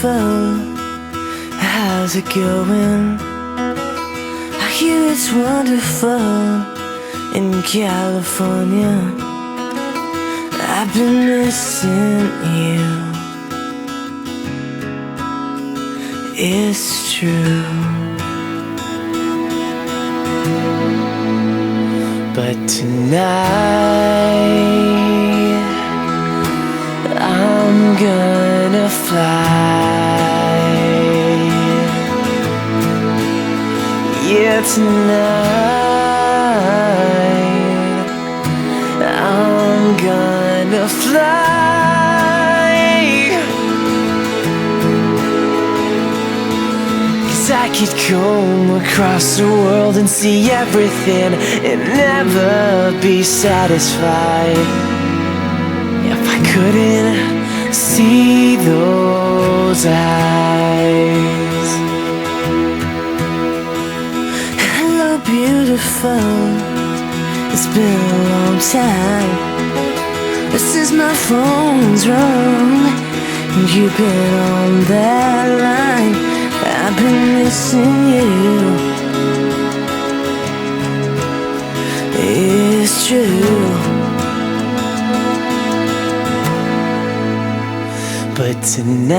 beautiful. How's it going? I hear it's wonderful in California. I've been missing you. It's true. But tonight I'm gonna fly. Yeah, tonight I'm gonna fly. 'Cause I could go across the world and see everything and never be satisfied if I couldn't see those eyes. Hello, beautiful. It's been a long time. This is my phone's wrong, and you've been on that line. I've been missing you. It's true. But tonight